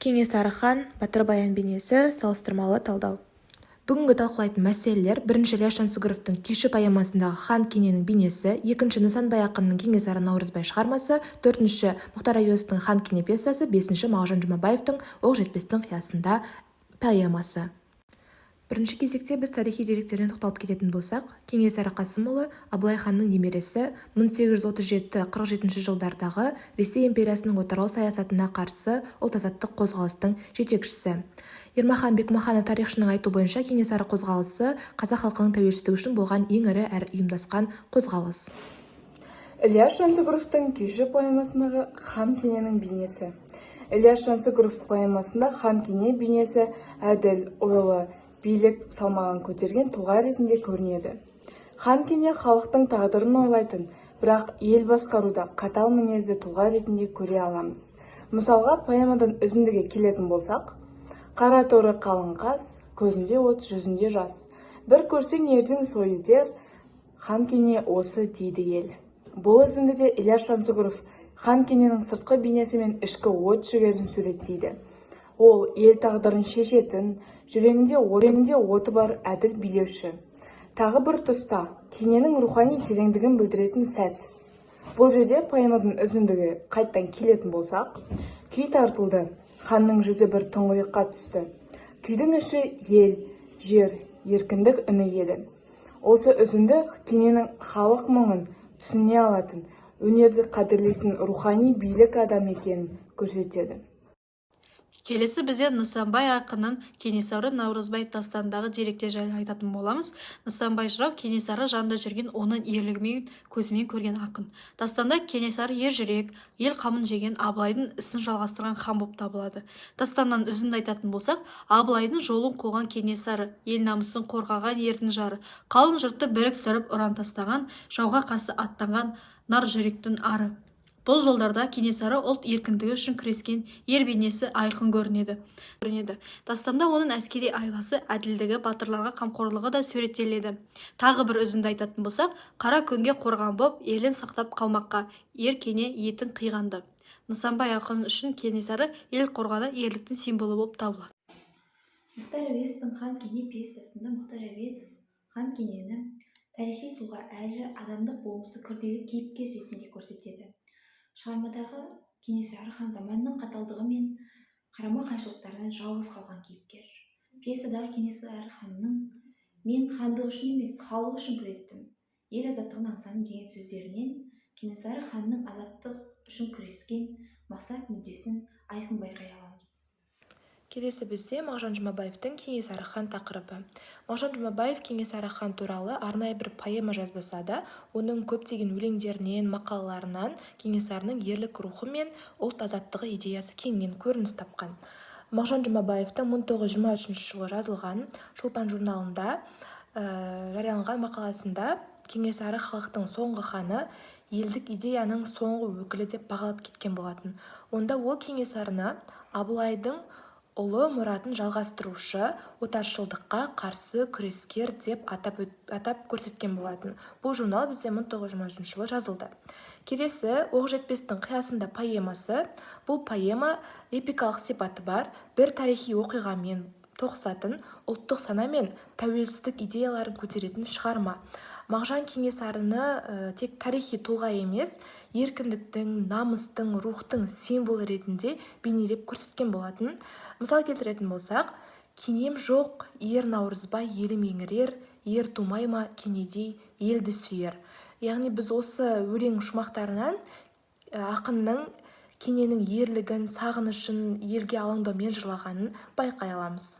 Кенесары хан, Батыр Баян бейнесі, салыстырмалы талдау. Бүгінгі талқылайтын мәселелер: бірінші Ілияс Жансүгіровтің Күйші поэмасындағы хан кененің бейнесі, екінші Нысанбай ақынның Кенесары Наурызбай шығармасы, төртінші Мұхтар Әуезовтің хан кене пьесасы, бесінші Мағжан Жұмабаевтың Оқжетпестің қиясында поэмасы. Бірінші кезекте біз тарихи деректеріне тоқталып кететін болсақ, Кенесары Қасымұлы Абылай ханның немересі, 1837-47 жылдардағы Ресей империясының отарлау саясатына қарсы ұлт-азаттық қозғалыстың жетекшісі. Ермахан Бекмаханов тарихшының айтуы бойынша, Кенесары қозғалысы қазақ халқының тәуелсіздігі үшін болған ең ірі әрі ұйымдасқан қозғалыс. Ілияс Жансүгіровтің Күйші поэмасындағы хан кененің бейнесі. Ілияс Жансүгіров поэмасында хан кене бейнесі әділ, ойлы, билік салмағын көтерген тұлға ретінде көрінеді. Хан кене халықтың тағдырын ойлайтын, бірақ ел басқаруда қатал мінезді тұлға ретінде көре аламыз. Мысалға, поэмадан үзіндіге келетін болсақ: қара торы қалың қас, көзінде от, жүзінде жас. Бір көрсең ердің сойы дер, хан кене осы дейді ел. Бұл үзіндіде Ілияс Жансүгіров хан кененің сыртқы бейнесі мен ішкі от жігерін суреттейді. Ол ел тағдырын шешетін, жүрегінде оты бар әділ билеуші. Тағы бір тұста кененің рухани тереңдігін білдіретін сәт. Бұл жерде поэманың үзіндіге қайттан келетін болсақ: күй тартылды, ханның жүзі бір тұңғиыққа түсті. Күйдің іші ел, жер, еркіндік үні еді. Осы үзінді кененің халық мұңын түсіне алатын, өнерді қадірлейтін рухани билік адам екенін көрсетеді. Келесі бізде Нысанбай ақынның Кенесары Наурызбай дастанындағы деректер жайлы айтатын боламыз. Нысанбай жырау Кенесары жанында жүрген, оның ерлігімен көзімен көрген ақын. Дастанда Кенесары ержүрек, ел қамын жеген, Абылайдың ісін жалғастырған хан болып табылады. Дастаннан үзінді айтатын болсақ: Абылайдың жолын қуған Кенесары, ел намысын қорғаған ердің жары, қалың жұртты біріктіріп ұран тастаған, жауға қарсы аттанған нар жүректің ары. Бұл жолдарда Кенесары ұлт еркіндігі үшін күрескен ер бейнесі айқын көрінеді. Дастанда оның әскери айласы, әділдігі, батырларға қамқорлығы да суреттеледі. Тағы бір үзінді айтатын болсақ: қара күнге қорған боп, елін сақтап қалмаққа, ер кене етін қиғанды. Нысанбай ақын үшін Кенесары ел қорғаны ерліктің символы болып табылады. Мұхтар Әуезовтің хан кене пьесасында Мұхтар Әуезов хан кенені тарихи тұлға әрі адамдық болмысы күрделі кейіпкер ретінде көрсетеді. Шығармадағы Кенесары хан заманның қаталдығы мен қарама-қайшылықтарынан жалғыз қалған кейіпкер. Пьесадағы Кенесары ханның «мен хандық үшін емес, халық үшін күрестім, ел азаттығын аңсадым» деген сөздерінен Кенесары ханның азаттық үшін күрескен мақсат мүддесін айқын байқай аламыз. Келесі бізде Мағжан Жұмабаевтың Кенесары хан тақырыбы. Мағжан Жұмабаев Кенесары хан туралы арнайы бір поэма жазбаса да, оның көптеген өлеңдерінен, мақалаларынан Кенесарының ерлік рухы мен ұлт азаттығы идеясы кеңінен көрініс тапқан. Мағжан Жұмабаевтың 1923 жылы жазылған Шолпан журналында жарияланған мақаласында Кенесары халықтың соңғы ханы, елдік идеяның соңғы өкілі деп бағалап кеткен болатын. Онда ол Кенесарыны Абылайдың ұлы мұратын жалғастырушы, отаршылдыққа қарсы күрескер деп атап көрсеткен болатын. Бұл журнал бізде 1923 жылы жазылды. Келесі Оқжетпестің қиясында поэмасы. Бұл поэма эпикалық сипаты бар, бір тарихи оқиғамен тоқсатын, ұлттық сана мен тәуелсіздік идеяларын көтеретін шығарма. Мағжан Кенесарыны тек тарихи тұлға емес, еркіндіктің, намыстың, рухтың символы ретінде бейнелеп көрсеткен болатын. Мысал келтіретін болсақ: кенем жоқ, ер Наурызбай елім еңірер, ер тумай ма кенедей елді сүйер. Яғни біз осы өлең шумақтарынан ақынның кененің ерлігін, сағынышын, елге алаңдаумен жырлағанын байқай аламыз.